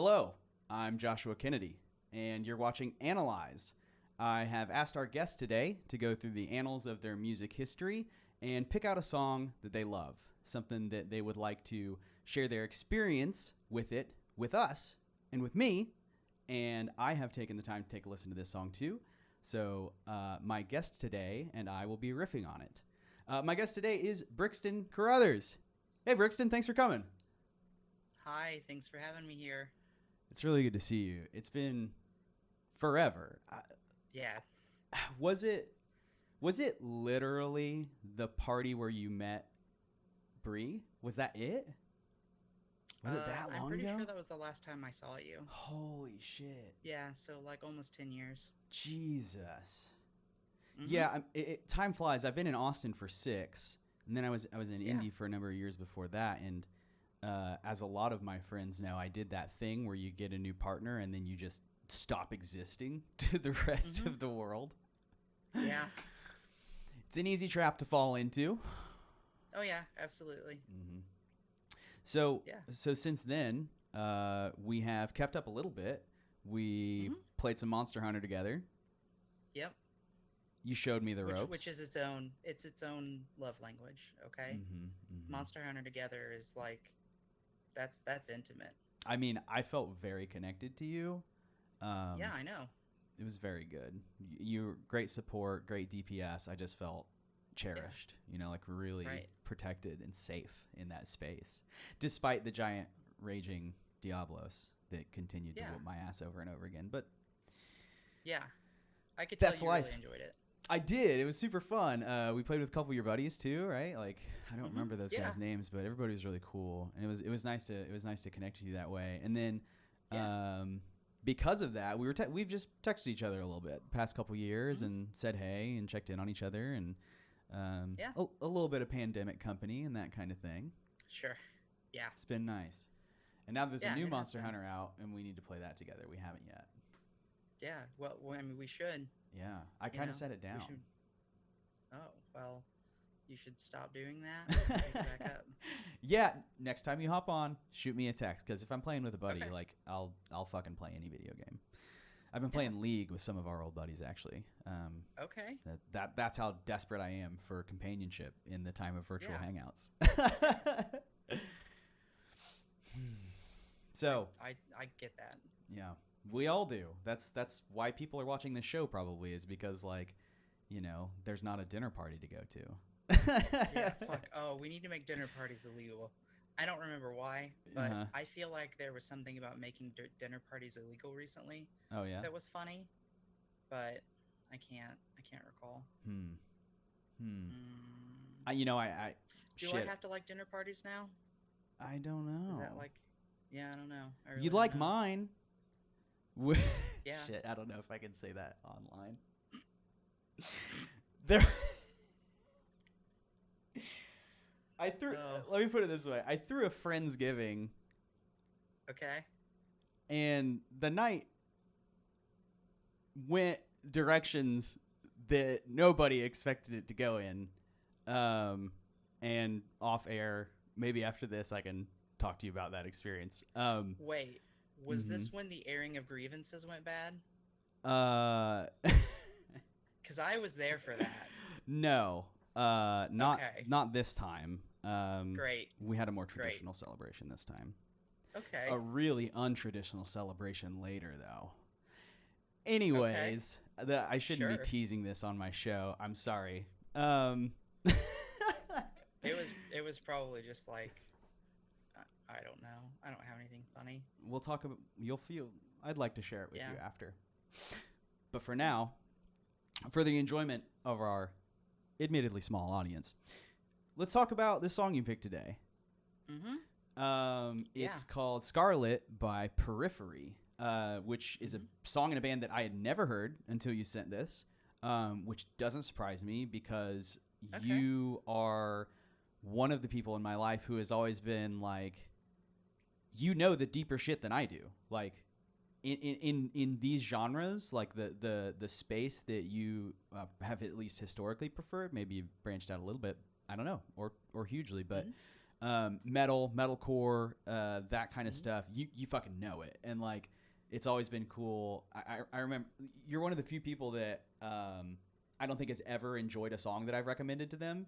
Hello, I'm Joshua Kennedy, and you're watching Annal-yze. I have asked our guests today to go through the annals of their music history and pick out a song that they love, something that they would like to share their experience with it, with us, and with me. And I have taken the time to take a listen to this song too. So my guest today and I will be riffing on it. My guest today is Brixton Carothers. Hey, Brixton, thanks for coming. Hi, thanks for having me here. It's really good to see you. It's been forever. Yeah. Was it literally the party where you met Bree? Was that it? Was it that long ago? I'm pretty sure that was the last time I saw you. Holy shit. Yeah, so like almost 10 years. Jesus. Mm-hmm. Yeah, time flies. I've been in Austin for 6, and then I was in Indy for a number of years before that, and as a lot of my friends know, I did that thing where you get a new partner and then you just stop existing to the rest of the world. Yeah. It's an easy trap to fall into. Oh yeah, absolutely. Mm-hmm. So since then, we have kept up a little bit. We played some Monster Hunter together. Yep. You showed me the ropes. Which is its own love language, okay? Monster Hunter together is like, that's intimate. I mean, I felt very connected to you. Yeah, I know. It was very good. You great support, great DPS. I just felt cherished, like really protected and safe in that space, despite the giant raging Diablos that continued to whoop my ass over and over again. But yeah, I could tell that's you life. Really enjoyed it. I did. It was super fun. We played with a couple of your buddies too, right? Like I don't remember those guys' names, but everybody was really cool, and it was nice to connect with you that way. And then because of that, we've just texted each other a little bit the past couple years and said hey and checked in on each other and a little bit of pandemic company and that kind of thing. Sure. Yeah. It's been nice. And now there's a new Monster Hunter out, and we need to play that together. We haven't yet. Yeah. Well, I mean, we should. Yeah. I kind of set it down. Oh, well, you should stop doing that and pick it back up. Yeah. Next time you hop on, shoot me a text, because if I'm playing with a buddy, like I'll fucking play any video game. I've been playing League with some of our old buddies, actually. Okay. That's how desperate I am for companionship in the time of virtual hangouts. So I get that. Yeah, we all do. That's why people are watching this show, probably, is because there's not a dinner party to go to. Yeah, fuck. Oh, we need to make dinner parties illegal. I don't remember why, but I feel like there was something about making dinner parties illegal recently. Oh yeah. That was funny, but I can't recall. I do I have to like dinner parties now? I don't know. Is that like? Yeah, I don't know. Really You'd like mine. Yeah. Shit, I don't know if I can say that online. There. Let me put it this way. I threw a Friendsgiving. Okay. And the night went directions that nobody expected it to go in. And off air, maybe after this, I can talk to you about that experience. Wait, was this when the airing of grievances went bad? Because I was there for that. No, not this time. Great. We had a more traditional celebration this time. Okay. A really untraditional celebration later, though. Anyways, I shouldn't be teasing this on my show. I'm sorry. It was probably just like, I don't know. I don't have anything funny. We'll talk about. I'd like to share it with you after. But for now, for the enjoyment of our admittedly small audience, let's talk about this song you picked today. It's called Scarlet by Periphery, which is a song in a band that I had never heard until you sent this, which doesn't surprise me because you are one of the people in my life who has always been like, the deeper shit than I do. Like in these genres, like the space that you have at least historically preferred, maybe you've branched out a little bit, I don't know, or hugely, but metalcore, that kind of stuff, you fucking know it. And like, it's always been cool. I remember you're one of the few people that I don't think has ever enjoyed a song that I've recommended to them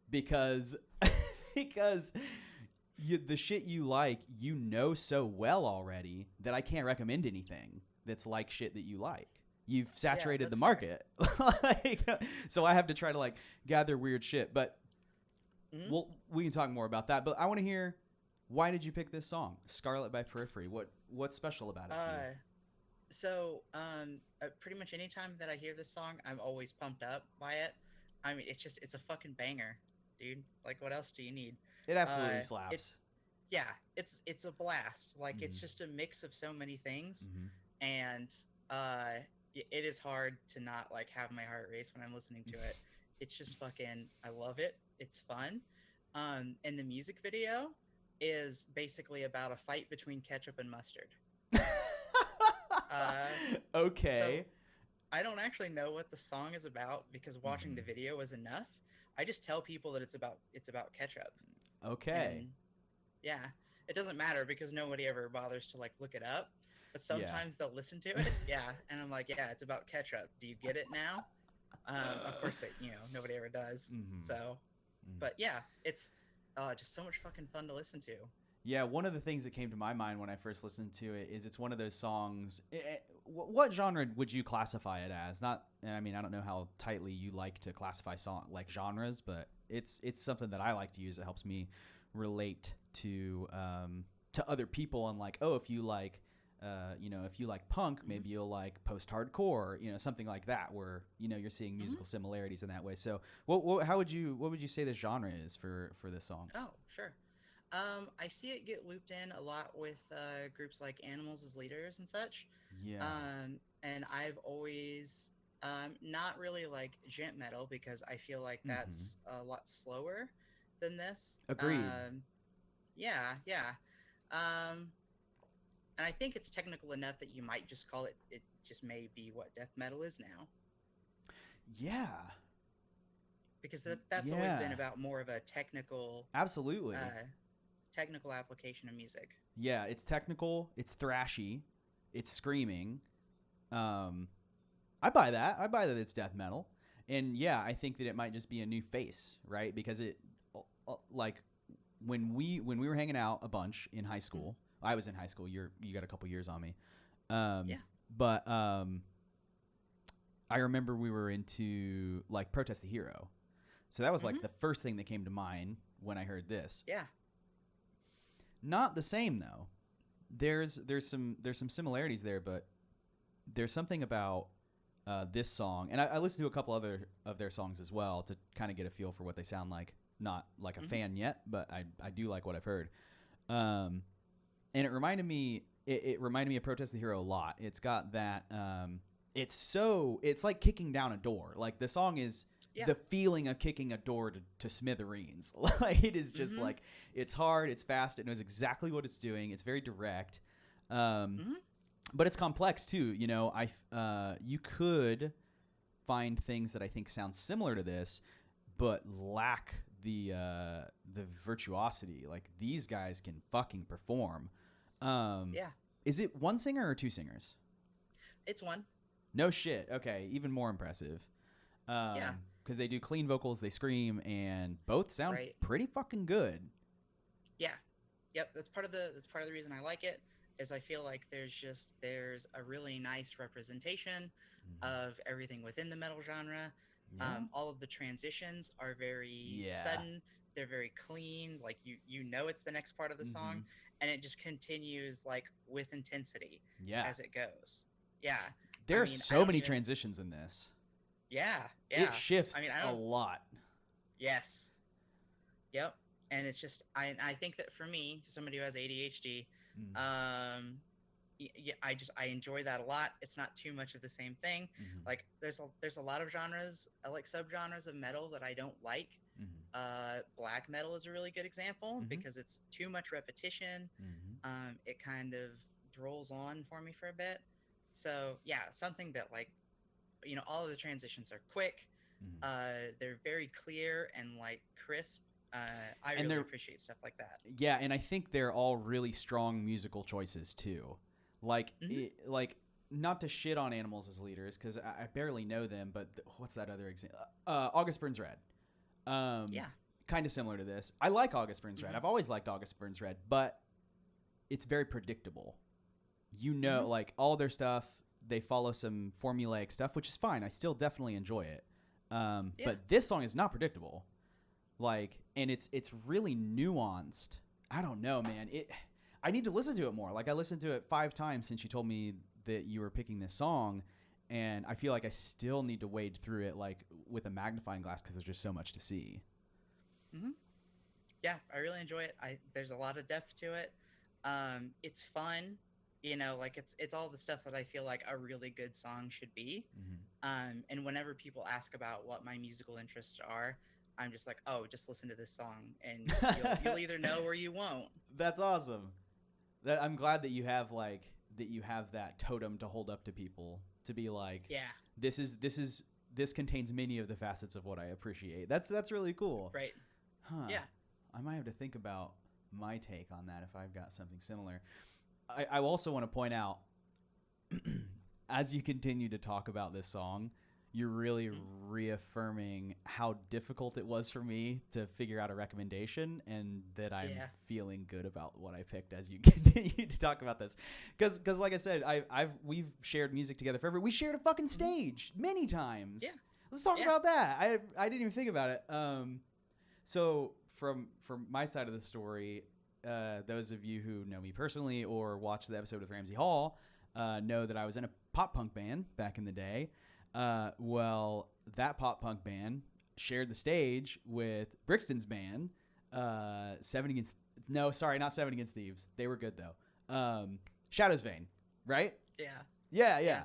because because the shit you like, you know so well already that I can't recommend anything that's like shit that you like. You've saturated the market. Like, so I have to try to like gather weird shit. But we can talk more about that. But I want to hear, why did you pick this song, Scarlet by Periphery? What's special about it to you? So, pretty much any time that I hear this song, I'm always pumped up by it. I mean, it's a fucking banger, dude. Like, what else do you need? It absolutely slaps. Yeah, it's a blast. Like, it's just a mix of so many things, and it is hard to not like have my heart race when I'm listening to it. It's just fucking, I love it. It's fun. And the music video is basically about a fight between ketchup and mustard. Okay. So I don't actually know what the song is about because watching the video was enough. I just tell people that it's about ketchup. Okay. And yeah, it doesn't matter because nobody ever bothers to like look it up. But sometimes they'll listen to it. Yeah, and I'm like, yeah, it's about ketchup. Do you get it now? Of course, nobody ever does. So, but yeah, it's just so much fucking fun to listen to. Yeah, one of the things that came to my mind when I first listened to it is it's one of those songs. What genre would you classify it as? Not, I mean, I don't know how tightly you like to classify song like genres, but it's something that I like to use. It helps me relate to other people and like, oh, if you like. If you like punk, maybe you'll like post-hardcore, something like that, where you're seeing musical similarities in that way. So, what would you say the genre is for this song? Oh, sure. I see it get looped in a lot with groups like Animals as Leaders and such. Yeah. And I've always not really like gent metal because I feel like that's a lot slower than this. Agreed. Yeah. And I think it's technical enough that you might just call it. It just may be what death metal is now. Yeah. Because that's always been about more of a technical. Absolutely. Technical application of music. Yeah, it's technical. It's thrashy. It's screaming. I buy that. I buy that it's death metal. And yeah, I think that it might just be a new face, right? Because it, like, when we were hanging out a bunch in high school. I was in high school. You got a couple years on me. Yeah. But I remember we were into like Protest the Hero. So that was like the first thing that came to mind when I heard this. Yeah. Not the same though. There's some similarities there, but there's something about this song, and I listened to a couple other of their songs as well to kind of get a feel for what they sound like. Not like a fan yet, but I do like what I've heard. And it reminded me of Protest the Hero a lot. It's got that it's like kicking down a door. Like the song is the feeling of kicking a door to smithereens. Like it is just like, it's hard, it's fast, it knows exactly what it's doing. It's very direct. But it's complex too. You could find things that I think sound similar to this, but lack the virtuosity. Like these guys can fucking perform. Is it one singer or two singers? It's one. No shit. Okay, even more impressive. Because they do clean vocals, they scream, and both sound pretty fucking good. Yeah. Yep. That's part of the reason I like it. Is I feel like there's a really nice representation of everything within the metal genre. Yeah. All of the transitions are very sudden. They're very clean. Like you know it's the next part of the song, and it just continues like with intensity as it goes. Yeah. There are so many transitions in this. Yeah. It shifts a lot. Yes. Yep. And it's just I think that for me, somebody who has ADHD, I enjoy that a lot. It's not too much of the same thing. Like there's a lot of genres, like subgenres of metal that I don't like. Black metal is a really good example because it's too much repetition. It kind of drolls on for me for a bit. So yeah, something that like, all of the transitions are quick. They're very clear and like crisp. I really appreciate stuff like that. Yeah, and I think they're all really strong musical choices too. Like, like not to shit on Animals as leaders because I barely know them, but what's that other example? August Burns Red. Yeah. Kind of similar to this. I like August Burns Red. I've always liked August Burns Red, but it's very predictable. You know, like all their stuff, they follow some formulaic stuff, which is fine. I still definitely enjoy it. But this song is not predictable. Like, and it's really nuanced. I don't know, man. I need to listen to it more. Like, I listened to it 5 times since you told me that you were picking this song, and I feel like I still need to wade through it like with a magnifying glass because there's just so much to see. Yeah, I really enjoy it. There's a lot of depth to it. It's fun. You know, like it's all the stuff that I feel like a really good song should be. And whenever people ask about what my musical interests are, I'm just like, oh, just listen to this song, and you'll either know or you won't. That's awesome. I'm glad that you have that totem to hold up to people to be like, this contains many of the facets of what I appreciate. That's really cool. Right. Huh. Yeah. I might have to think about my take on that if I've got something similar. I also want to point out, as you continue to talk about this song, you're really reaffirming how difficult it was for me to figure out a recommendation, and that I'm feeling good about what I picked as you continue to talk about this. Because like I said, we've shared music together forever. We shared a fucking stage many times. Yeah. Let's talk about that. I didn't even think about it. So from my side of the story, those of you who know me personally or watch the episode with Ramsey Hall know that I was in a pop punk band back in the day. Well, that pop punk band shared the stage with Brixton's band, not Seven Against Thieves. They were good though. Shadow's Vein, right? Yeah.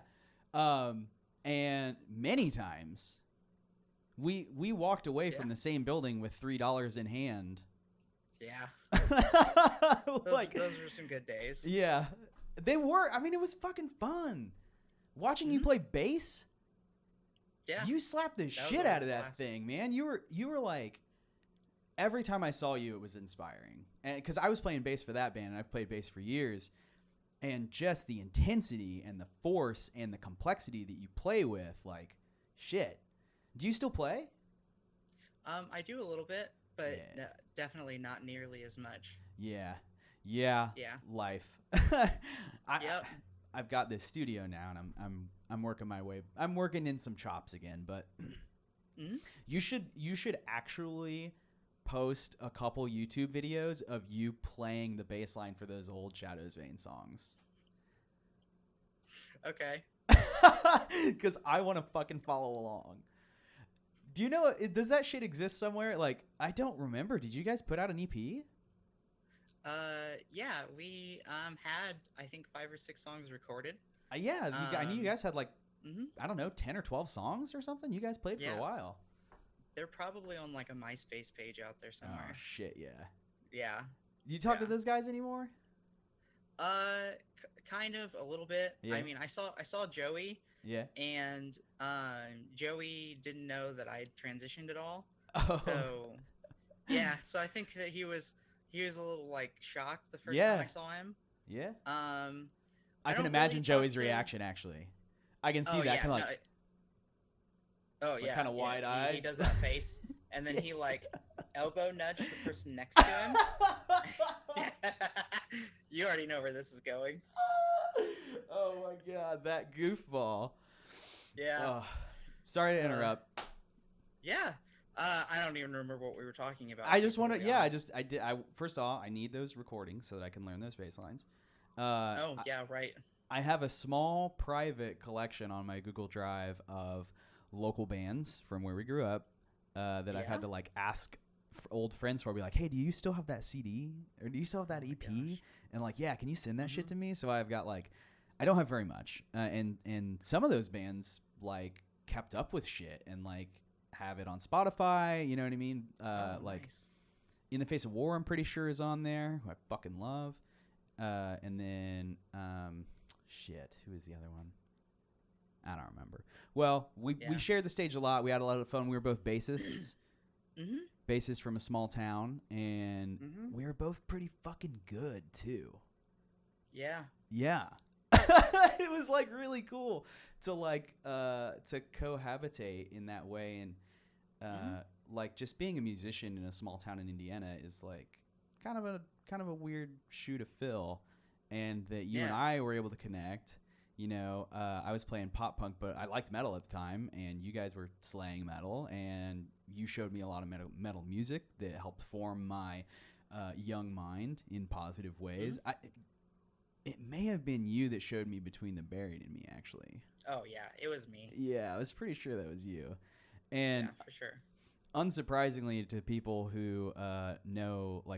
And many times we walked away from the same building with $3 in hand. Yeah. Those were some good days. Yeah. They were. I mean, it was fucking fun. Watching you play bass. Yeah. You slapped the shit out of that thing, man. You were like, every time I saw you, it was inspiring. And because I was playing bass for that band, and I've played bass for years, and just the intensity and the force and the complexity that you play with, like, shit. Do you still play? I do a little bit, but definitely not nearly as much. Yeah. Life. I've got this studio now, and I'm working my way. I'm working in some chops again, but you should actually post a couple YouTube videos of you playing the bass line for those old Shadow's Vein songs. Okay. Because I want to fucking follow along. Do you know, does that shit exist somewhere? Like, I don't remember. Did you guys put out an EP? Yeah, we had, I think, 5 or 6 songs recorded. I knew you guys had like, I don't know, 10 or 12 songs or something. You guys played for a while. They're probably on like a MySpace page out there somewhere. Oh shit, yeah. Yeah. You talk to those guys anymore? Kind of a little bit. Yeah. I mean, I saw Joey. Yeah. And Joey didn't know that I had transitioned at all. Oh. So yeah, so I think that he was a little like shocked the first time I saw him. Yeah. I can imagine Joey's reaction actually. I can see that kind of like. Kind of wide-eyed. He does that face, and then he like elbow nudged the person next to him. You already know where this is going. Oh my god, that goofball. Yeah. Oh, sorry to interrupt. Yeah. I don't even remember what we were talking about. I just want to. First of all, I need those recordings so that I can learn those bass lines. Right. I have a small private collection on my Google Drive of local bands from where we grew up that I've had to like ask old friends for. I'll be like, hey, do you still have that CD or do you still have that EP? And like, yeah, can you send that shit to me? So I've got like, I don't have very much, and some of those bands like kept up with shit and like have it on Spotify. You know what I mean? Like, nice. In the Face of War, I'm pretty sure is on there, who I fucking love. And then shit, who is the other one? I don't remember. Well, we shared the stage a lot. We had a lot of fun. We were both bassists. bassist from a small town, and Mm-hmm. we were both pretty fucking good too. Yeah. Yeah. It was like really cool to to cohabitate in that way, and like just being a musician in a small town in Indiana is like kind of a weird shoe to fill, and that you and I were able to connect. I was playing pop punk, but I liked metal at the time, and you guys were slaying metal, and you showed me a lot of metal music that helped form my young mind in positive ways. It may have been you that showed me Between the Buried and Me, actually. Oh yeah, it was me. Yeah, I was pretty sure that was you. And yeah, for sure. Unsurprisingly, to people who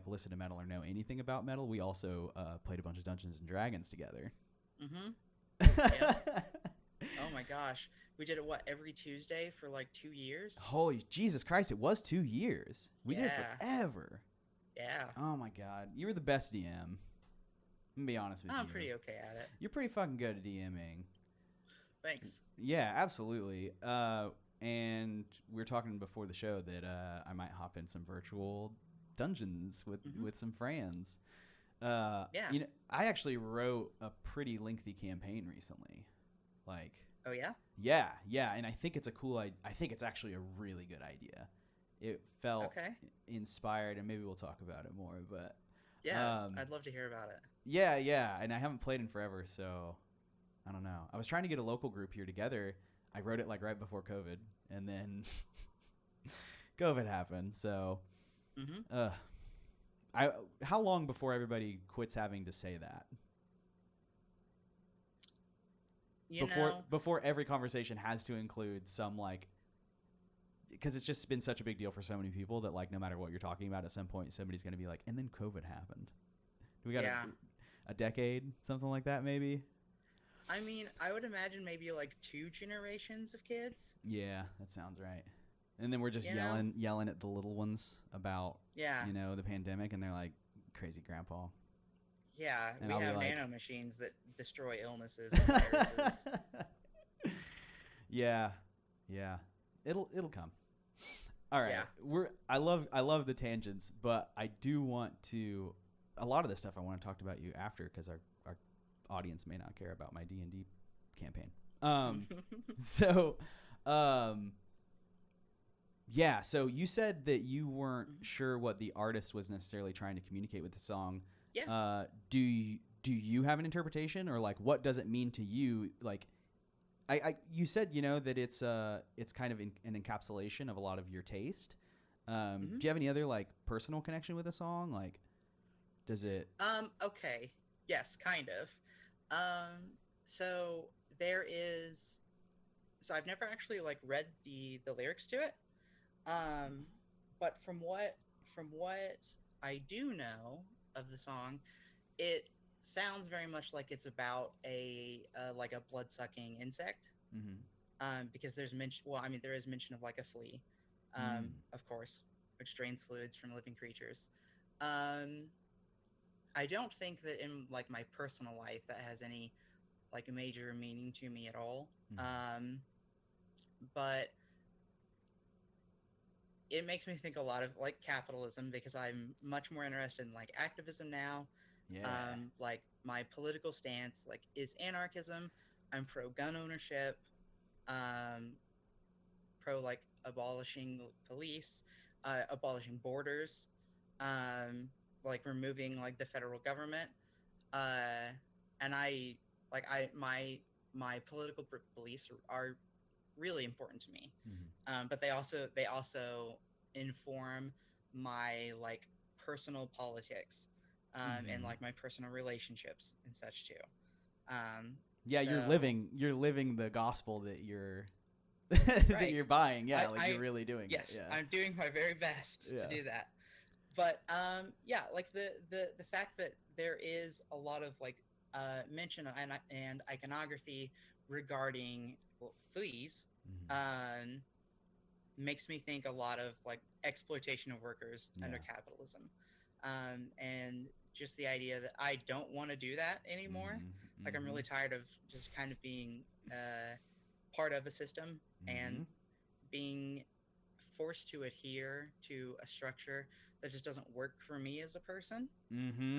listen to metal or know anything about metal, we also played a bunch of Dungeons and Dragons together. Mm-hmm. Yeah. Oh my gosh, we did it every Tuesday for like 2 years. Holy Jesus Christ! It was 2 years. We did it forever. Yeah. Oh my God, you were the best DM. I'm gonna be honest with you. I'm pretty okay at it. You're pretty fucking good at DMing. Thanks. Yeah, absolutely. And we were talking before the show that I might hop in some virtual dungeons with some friends. Yeah. I actually wrote a pretty lengthy campaign recently. Like. Oh yeah. Yeah, and I think it's I think it's actually a really good idea. It felt inspired, and maybe we'll talk about it more. But yeah, I'd love to hear about it. Yeah, and I haven't played in forever, so I don't know. I was trying to get a local group here together. I wrote it like right before COVID, and then COVID happened. So, how long before everybody quits having to say that? Before every conversation has to include some because it's just been such a big deal for so many people that no matter what you're talking about, at some point somebody's going to be like, and then COVID happened. We got a decade, something like that, maybe. I mean, I would imagine maybe 2 generations of kids. Yeah, that sounds right. And then we're just yelling at the little ones about the pandemic, and they're like, crazy grandpa. Yeah, and we have nanomachines that destroy illnesses and viruses. Yeah. It'll come. All right. Yeah. I love the tangents, but I do want to a lot of this stuff I want to talk about you after, because our audience may not care about my D&D campaign. Yeah, so you said that you weren't sure what the artist was necessarily trying to communicate with the song. Yeah. Do you have an interpretation, or what does it mean to you? You said that it's kind of an encapsulation of a lot of your taste. Do you have any other personal connection with the song? Does it? Okay. Yes, kind of. So there is. So I've never actually read the lyrics to it. But from what I do know of the song, it sounds very much like it's about a blood-sucking insect. Because there's mention. Well, I mean, there is mention of a flea, of course, which drains fluids from living creatures. I don't think that in my personal life that has any major meaning to me at all. But it makes me think a lot of capitalism, because I'm much more interested in activism now. Yeah. My political stance is anarchism. I'm pro gun ownership. Pro abolishing police, abolishing borders, removing the federal government. And my political beliefs are really important to me. But they also inform my personal politics, and my personal relationships and such too. Yeah, so, you're living the gospel that you're that you're buying. Yeah, you're really doing it. Yes, yeah. I'm doing my very best to do that. But the fact that there is a lot of mention and iconography regarding fleas makes me think a lot of exploitation of workers under capitalism, and just the idea that I don't want to do that anymore. I'm really tired of just kind of being part of a system and being forced to adhere to a structure that just doesn't work for me as a person. Mm-hmm.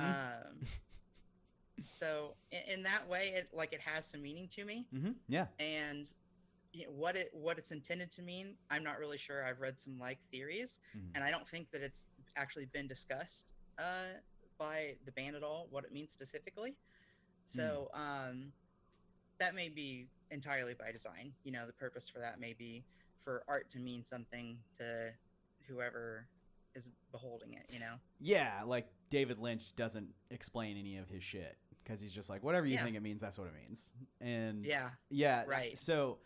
So in that way, it has some meaning to me. Mm-hmm. Yeah. And what it's intended to mean, I'm not really sure. I've read some theories, and I don't think that it's actually been discussed by the band at all, what it means specifically. So that may be entirely by design. The purpose for that may be for art to mean something to whoever is beholding it. Yeah, like David Lynch doesn't explain any of his shit because he's just like, whatever you think it means, that's what it means. And yeah, right. So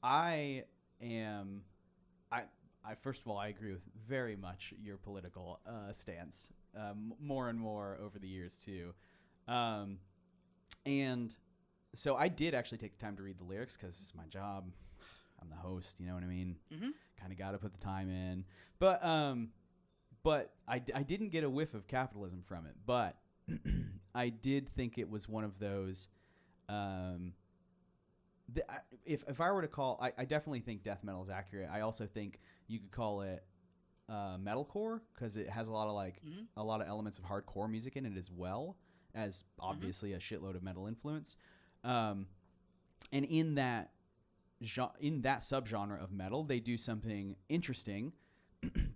I first of all, I agree with very much your political stance, more and more over the years too. And so I did actually take the time to read the lyrics because this is my job. I'm the host, you know what I mean? Mm-hmm. Kind of got to put the time in. But I didn't get a whiff of capitalism from it. But I did think it was one of those. If I were to call, I definitely think death metal is accurate. I also think you could call it metalcore because it has a lot of a lot of elements of hardcore music in it as well as obviously a shitload of metal influence. And in that subgenre of metal, they do something interesting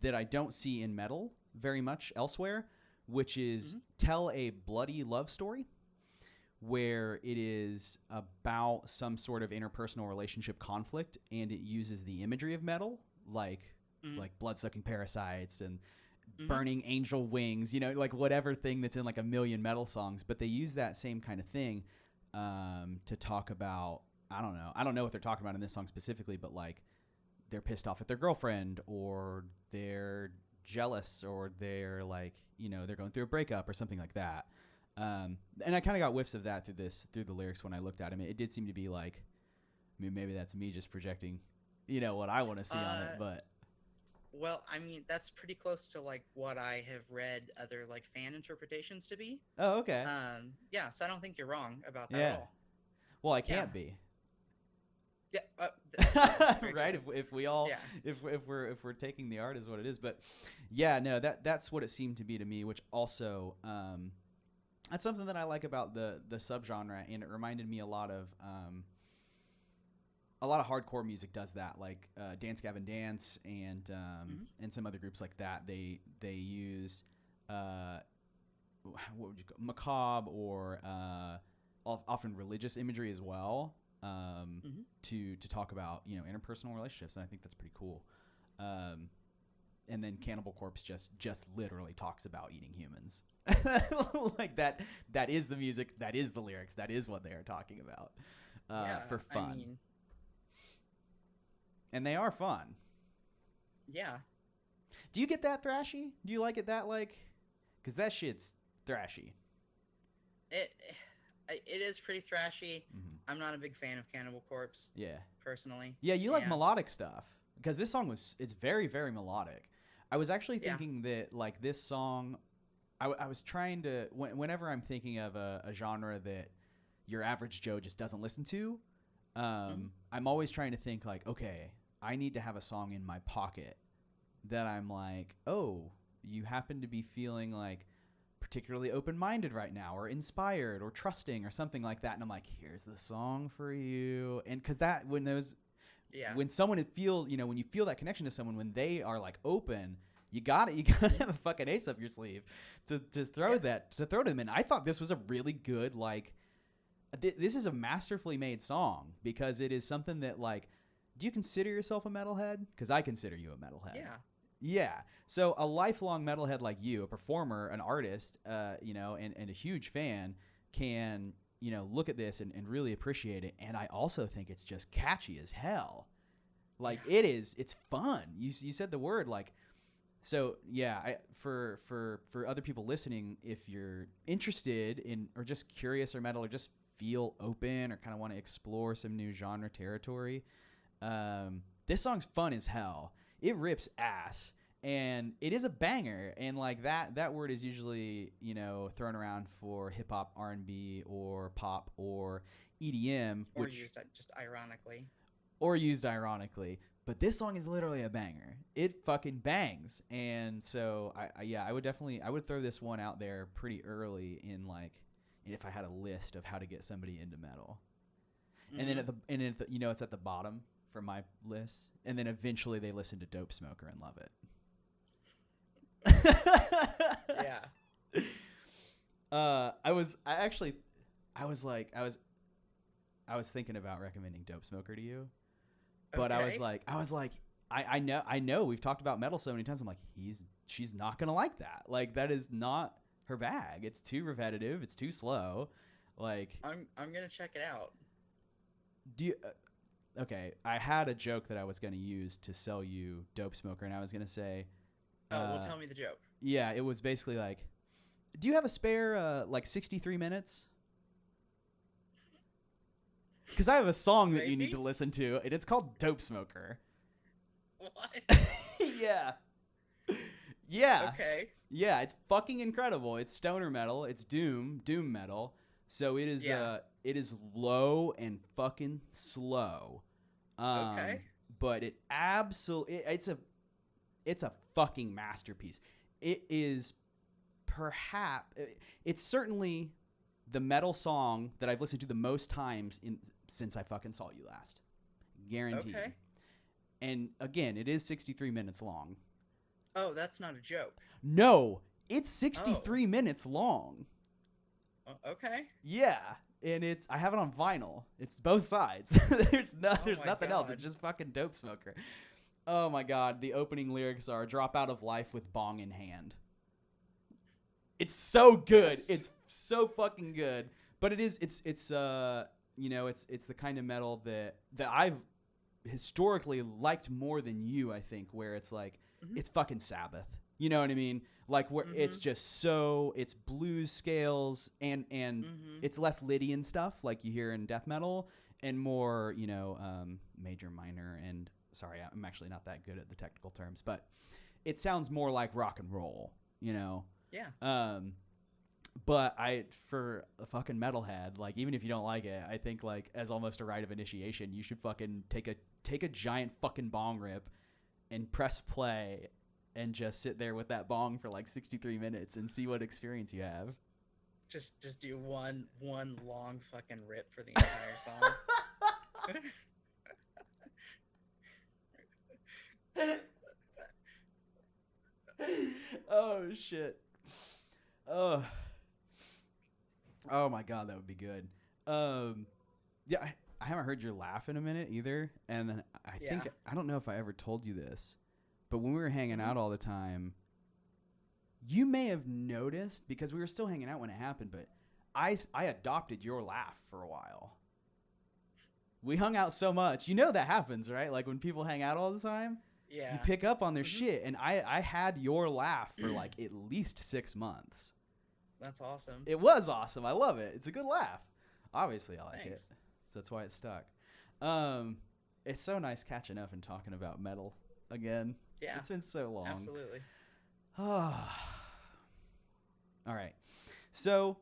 that I don't see in metal very much elsewhere, which is tell a bloody love story where it is about some sort of interpersonal relationship conflict, and it uses the imagery of metal, like blood-sucking parasites and burning angel wings, like whatever thing that's in like a million metal songs. But they use that same kind of thing to talk about, I don't know what they're talking about in this song specifically, but like they're pissed off at their girlfriend, or they're jealous, or they're like, they're going through a breakup or something like that. And I kind of got whiffs of that through the lyrics when I looked at them. It did seem to be like, I mean, maybe that's me just projecting, what I want to see on it, but. Well, I mean, that's pretty close to like what I have read other like fan interpretations to be. Oh, okay. Yeah, so I don't think you're wrong about that at all. Well, I can't be. Yeah. Right. If we all, if we're taking the art as what it is, but yeah, no, that's what it seemed to be to me, which also, that's something that I like about the subgenre, and it reminded me a lot of hardcore music does that, like Dance Gavin Dance and some other groups like that. They use what would you call macabre or often religious imagery as well to talk about interpersonal relationships, and I think that's pretty cool. And then Cannibal Corpse just literally talks about eating humans. Like that is the music, that is the lyrics, that is what they are talking about for fun. I mean, and they are fun. Yeah. Do you get that thrashy? Do you like it that because that shit's thrashy. It is pretty thrashy. I'm not a big fan of Cannibal Corpse. Yeah. Personally. Yeah, you like melodic stuff, because this song is very, very melodic. I was actually thinking that like this song, I was trying to, whenever I'm thinking of a genre that your average Joe just doesn't listen to, I'm always trying to think like, okay, I need to have a song in my pocket that I'm like, oh, you happen to be feeling like particularly open-minded right now, or inspired, or trusting, or something like that, and I'm like, here's the song for you. And because that when someone when you feel that connection to someone, when they are like open, you gotta have a fucking ace up your sleeve to throw to them. And I thought this was a really good, like, this is a masterfully made song, because it is something that, like, do you consider yourself a metalhead? Because I consider you a metalhead. Yeah. Yeah. So a lifelong metalhead like you, a performer, an artist, and a huge fan, can, look at this and really appreciate it. And I also think it's just catchy as hell. Like, it's fun. You said the word, like, so yeah, for other people listening, if you're interested in, or just curious or metal, or just feel open, or kind of want to explore some new genre territory, this song's fun as hell. It rips ass, and it is a banger. And like that word is usually, thrown around for hip hop, R&B, or pop, or EDM, or used just ironically. Or used ironically. But this song is literally a banger. It fucking bangs. And so I would throw this one out there pretty early in like if I had a list of how to get somebody into metal. And then it's at the bottom for my list. And then eventually they listen to Dope Smoker and love it. Yeah. I was thinking about recommending Dope Smoker to you, but Okay. I was like, I know we've talked about metal so many times. I'm like, she's not gonna like that. Like that is not her bag. It's too repetitive. It's too slow. Like I'm gonna check it out. do you? Okay, I had a joke that I was gonna use to sell you Dope Smoker, and I was gonna say, Well, tell me the joke. yeah, it was basically like, do you have a spare like 63 minutes? Because I have a song that you need to listen to, and it's called Dope Smoker. What? Yeah. Yeah. Okay. Yeah, it's fucking incredible. It's stoner metal. It's doom metal. So it is it is low and fucking slow. Okay. But it absolutely it's a fucking masterpiece. It is it's certainly the metal song that I've listened to the most times since I fucking saw you last. Guaranteed. Okay. And again, it is 63 minutes long. Oh, that's not a joke. No, it's 63 minutes long. Okay. Yeah, and I have it on vinyl. It's both sides. There's nothing else. It's just fucking Dope Smoker. Oh my god, the opening lyrics are "drop out of life with bong in hand." It's so good. Yes. It's so fucking good. But it's the kind of metal that I've historically liked more than you, I think, where it's like it's fucking Sabbath. You know what I mean? Like where it's just it's blues scales and it's less Lydian stuff like you hear in death metal and more, major, minor, and sorry, I'm actually not that good at the technical terms, but it sounds more like rock and roll, Yeah. But for a fucking metalhead, like even if you don't like it, I think like as almost a rite of initiation, you should fucking take a giant fucking bong rip and press play and just sit there with that bong for like 63 minutes and see what experience you have. Just do one long fucking rip for the entire song. Oh shit. Oh my god, that would be good. Yeah, I haven't heard your laugh in a minute either, and then I don't know if I ever told you this, but when we were hanging out all the time, you may have noticed because we were still hanging out when it happened, but I adopted your laugh for a while. We hung out so much. You know that happens, right? Like when people hang out all the time, Yeah. you pick up on their shit, and I had your laugh for like at least 6 months. That's awesome. It was awesome. I love it. It's a good laugh. Obviously, I like it. So that's why it stuck. It's so nice catching up and talking about metal again. Yeah. It's been so long. Absolutely. All right. So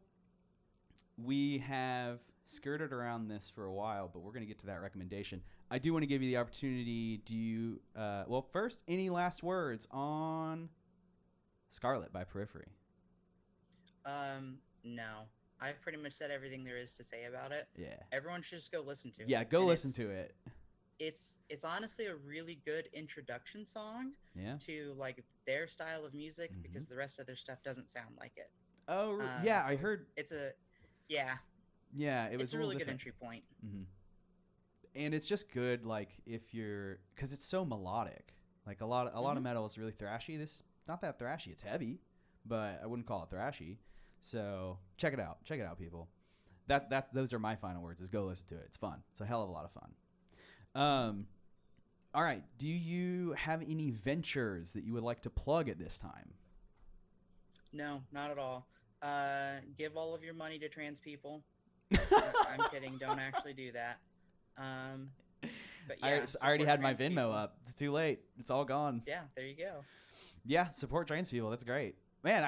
we have skirted around this for a while, but we're going to get to that recommendation. I do want to give you the opportunity. Do you, first, any last words on Scarlet by Periphery? No. I've pretty much said everything there is to say about it. Yeah. Everyone should just go listen to it. Yeah, go listen to it. It's honestly a really good introduction song to like their style of music because the rest of their stuff doesn't sound like it. Oh, yeah, so I heard. Yeah, it was it's a really good entry point. Mm-hmm. And it's just good, like if you're, because it's so melodic. Like a lot of metal is really thrashy. This not that thrashy. It's heavy, but I wouldn't call it thrashy. So check it out. Check it out, people. Those are my final words. Is go listen to it. It's fun. It's a hell of a lot of fun. All right. Do you have any ventures that you would like to plug at this time? No, not at all. Give all of your money to trans people. I'm kidding. Don't actually do that. But yeah, I already had my Venmo people. up. It's too late. It's all gone. Yeah, there you go. Yeah, support trans people. That's great. Man,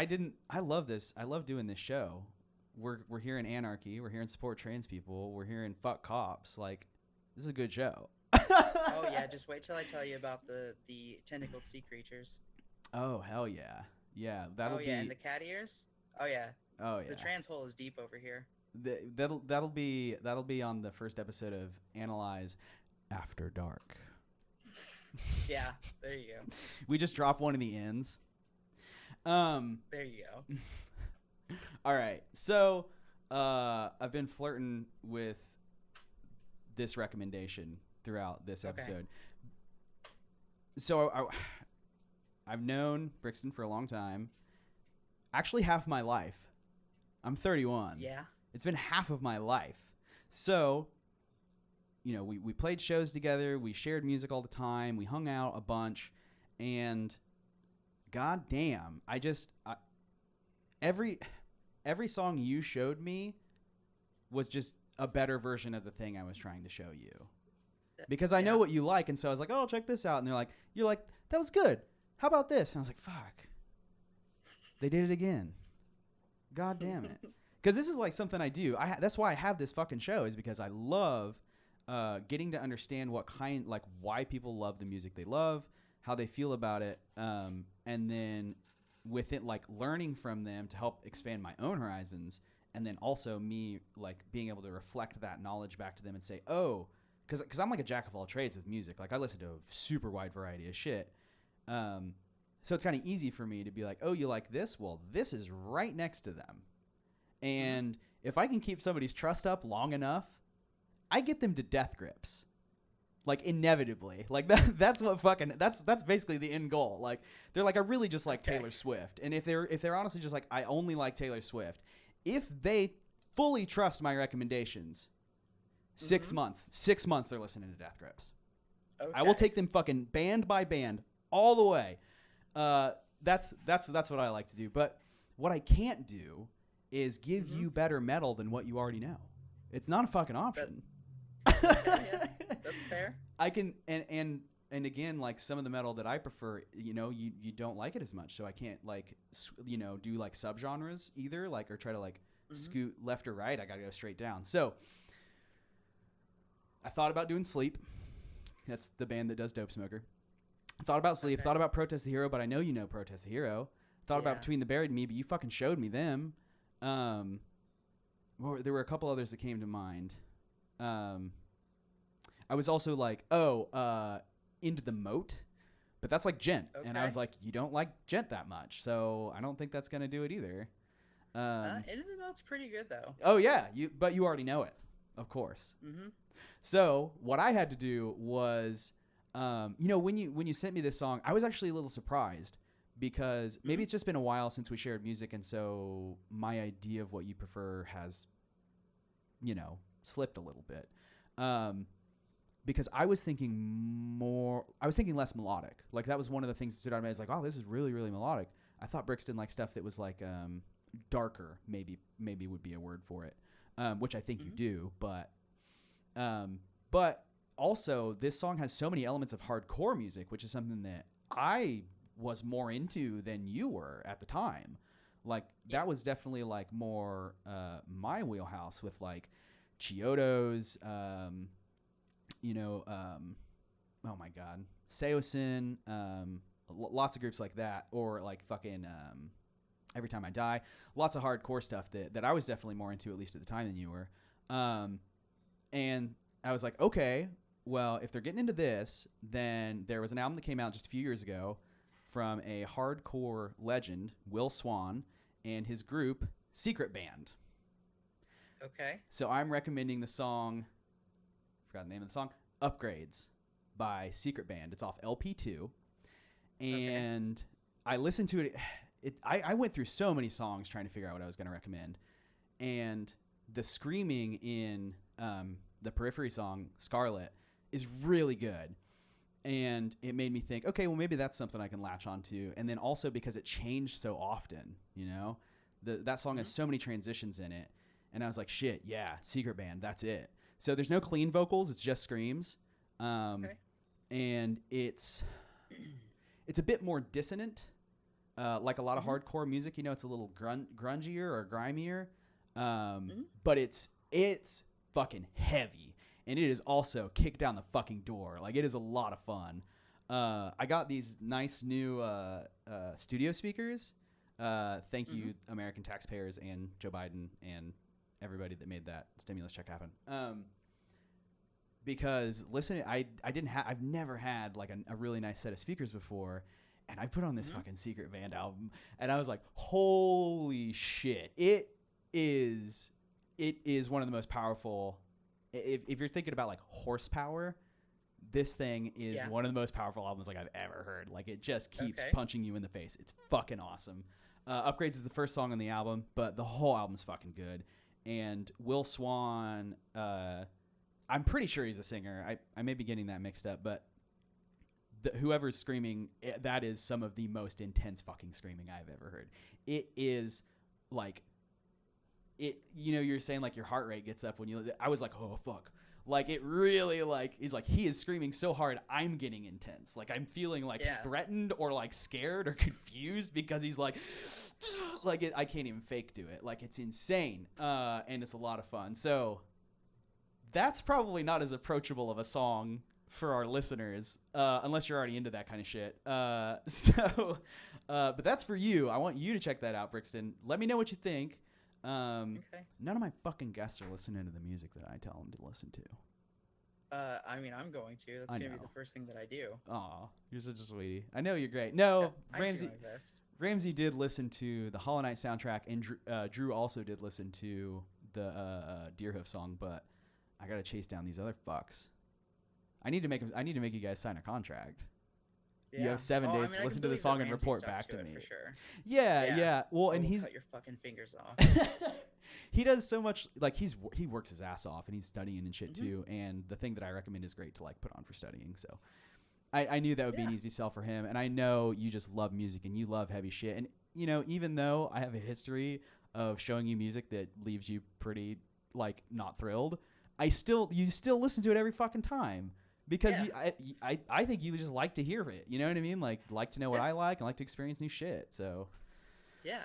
I love this. I love doing this show. We're hearing anarchy. We're hearing support trans people. We're hearing fuck cops. Like, this is a good show. Oh yeah, just wait till I tell you about the tentacled sea creatures. Oh hell yeah, yeah. Oh yeah, and the cat ears. Oh yeah, Oh the yeah. trans hole is deep over here. That'll be on the first episode of Annal-yze After Dark. Yeah, there you go. We just drop one of the ends. There you go. All right. So, I've been flirting with this recommendation throughout this episode. So, I've known Brixton for a long time. Actually, half my life. I'm 31. Yeah. It's been half of my life. So, you know, we played shows together. We shared music all the time. We hung out a bunch. And god damn, every song you showed me was just a better version of the thing I was trying to show you. Because I know what you like. And so I was like, oh, check this out. And you're like, that was good. How about this? And I was like, fuck. They did it again. God damn it. Because this is like something I do. That's why I have this fucking show, is because I love getting to understand why people love the music they love, how they feel about it, and then with it, like, learning from them to help expand my own horizons, and then also me, like, being able to reflect that knowledge back to them and say, oh, because I'm like a jack of all trades with music. Like, I listen to a super wide variety of shit. So it's kind of easy for me to be like, oh, you like this? Well, this is right next to them. And if I can keep somebody's trust up long enough, I get them to death grips. Like, inevitably. Like, that's basically the end goal. Like, they're like, I really just like Taylor Swift. And if they're honestly just like, I only like Taylor Swift, if they fully trust my recommendations, 6 months they're listening to death grips. Okay. I will take them fucking band by band all the way. That's what I like to do. But what I can't do is give you better metal than what you already know. It's not a fucking option. Yeah, that's fair. I can, and again, like, some of the metal that I prefer, you know, you don't like it as much, so I can't, like, you know, do like subgenres either, like, or try to like scoot left or right. I gotta go straight down. So I thought about doing Sleep. That's the band that does Dope Smoker. I thought about Sleep. Thought about Protest the Hero, but I know you know Protest the Hero. Thought about Between the Buried and Me, but you fucking showed me them. Well, there were a couple others that came to mind. I was also like, Into the Moat, but that's like gent. Okay. And I was like, you don't like gent that much, so I don't think that's going to do it either. Into the Moat's pretty good, though. Oh, yeah, but you already know it, of course. Mm-hmm. So what I had to do was, you know, when you sent me this song, I was actually a little surprised, because maybe it's just been a while since we shared music, and so my idea of what you prefer has, you know, slipped a little bit. Because I was thinking less melodic. Like, that was one of the things that stood out to me. I was like, oh, this is really, really melodic. I thought Brixton liked stuff that was like darker, maybe would be a word for it, which I think you do. But also, this song has so many elements of hardcore music, which is something that I was more into than you were at the time. Like, that was definitely like more my wheelhouse, with like Chiodos, you know, oh my god, Seosin, lots of groups like that, or like fucking Every Time I Die, lots of hardcore stuff that I was definitely more into, at least at the time, than you were. And I was like, okay, well, if they're getting into this, then there was an album that came out just a few years ago from a hardcore legend, Will Swan, and his group, Secret Band. Okay. So I'm recommending the song, I forgot the name of the song, Upgrades by Secret Band. It's off LP2. And I listened to it. I went through so many songs trying to figure out what I was going to recommend. And the screaming in the Periphery song, Scarlet, is really good. And it made me think, okay, well, maybe that's something I can latch onto. And then also because it changed so often, you know? That song has so many transitions in it. And I was like, shit, yeah, Secret Band, that's it. So there's no clean vocals, it's just screams. And it's a bit more dissonant, like a lot of hardcore music. You know, it's a little grungier or grimier. But it's fucking heavy. and it is also kick down the fucking door. Like, it is a lot of fun. I got these nice new studio speakers. Thank you, American taxpayers and Joe Biden and everybody that made that stimulus check happen. Because listening, I've never had like a really nice set of speakers before, and I put on this fucking Secret Band album, and I was like, holy shit! It is one of the most powerful. If you're thinking about like horsepower, this thing is one of the most powerful albums like I've ever heard. Like, it just keeps punching you in the face. It's fucking awesome. Upgrades is the first song on the album, but the whole album's fucking good. And Will Swan, I'm pretty sure he's a singer. I may be getting that mixed up, but whoever's screaming, that is some of the most intense fucking screaming I've ever heard. It is like, you're saying like your heart rate gets up when I was like, oh fuck. Like, it really, like, he's like, he is screaming so hard, I'm getting intense. Like, I'm feeling, like, threatened or, like, scared or confused because he's like I can't even fake do it. Like, it's insane. And it's a lot of fun. So, that's probably not as approachable of a song for our listeners, unless you're already into that kind of shit. But that's for you. I want you to check that out, Brixton. Let me know what you think. None of my fucking guests are listening to the music that I tell them to listen to. I mean, I'm going to. That's going to be the first thing that I do. Aw, you're such a sweetie. I know you're great. No, Ramsey did listen to the Hollow Knight soundtrack, and Drew also did listen to the Deerhoof song, but I got to chase down these other fucks. I need to make you guys sign a contract. Yeah. You have 7 days to listen to the song and report back to me. For sure. Yeah. Well, and he's cut your fucking fingers off. He does so much. Like, he works his ass off, and he's studying and shit too. And the thing that I recommend is great to like put on for studying. So I knew that would be an easy sell for him. And I know you just love music and you love heavy shit. And even though I have a history of showing you music that leaves you pretty like not thrilled, you still listen to it every fucking time. Because I think you just like to hear it. You know what I mean? Like to know what I like and like to experience new shit. So yeah.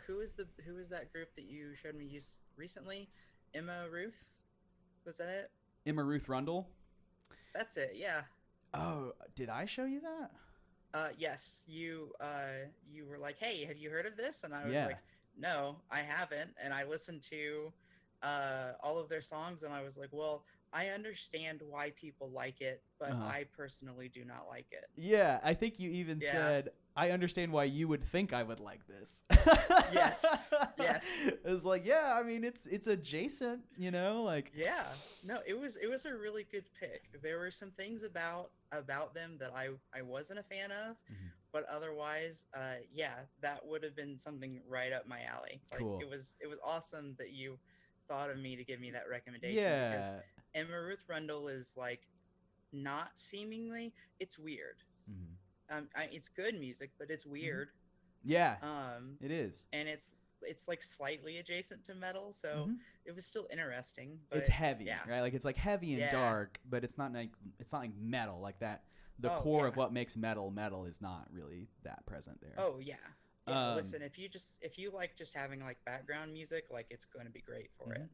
Who is that group that you showed me recently? Emma Ruth? Was that it? Emma Ruth Rundle? That's it. Yeah. Oh, did I show you that? Yes. You were like, "Hey, have you heard of this?" And I was like, "No, I haven't." And I listened to all of their songs, and I was like, "Well, I understand why people like it, but I personally do not like it." Yeah, I think you even said, I understand why you would think I would like this. Yes. It's like, I mean, it's adjacent, like. Yeah. No, it was a really good pick. There were some things about them that I wasn't a fan of, but otherwise, that would have been something right up my alley. Like, cool. It was awesome that you thought of me to give me that recommendation. Because Emma Ruth Rundle is like, not seemingly, it's weird. It's good music, but it's weird. Yeah. It is. And it's like slightly adjacent to metal, so it was still interesting. But it's heavy, right? Like, it's like heavy and dark, but it's not like metal like that. The core of what makes metal is not really that present there. Oh yeah. Listen, if you like just having like background music, like, it's going to be great for it.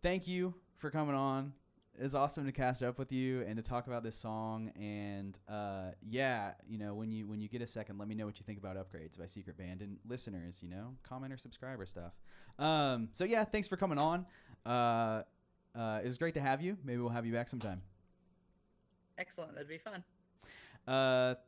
Thank you for coming on. It's awesome to cast up with you and to talk about this song. And when you get a second, let me know what you think about Upgrades by Secret Band. And listeners, comment or subscribe or stuff. Thanks for coming on. It was great to have you. Maybe we'll have you back sometime. Excellent. That'd be fun.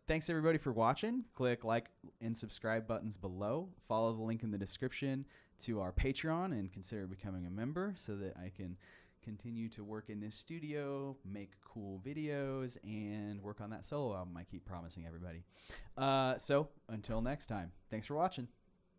Thanks everybody for watching. Click like and subscribe buttons below. Follow the link in the description to our Patreon and consider becoming a member so that I can continue to work in this studio, make cool videos, and work on that solo album I keep promising everybody. So until next time, thanks for watching.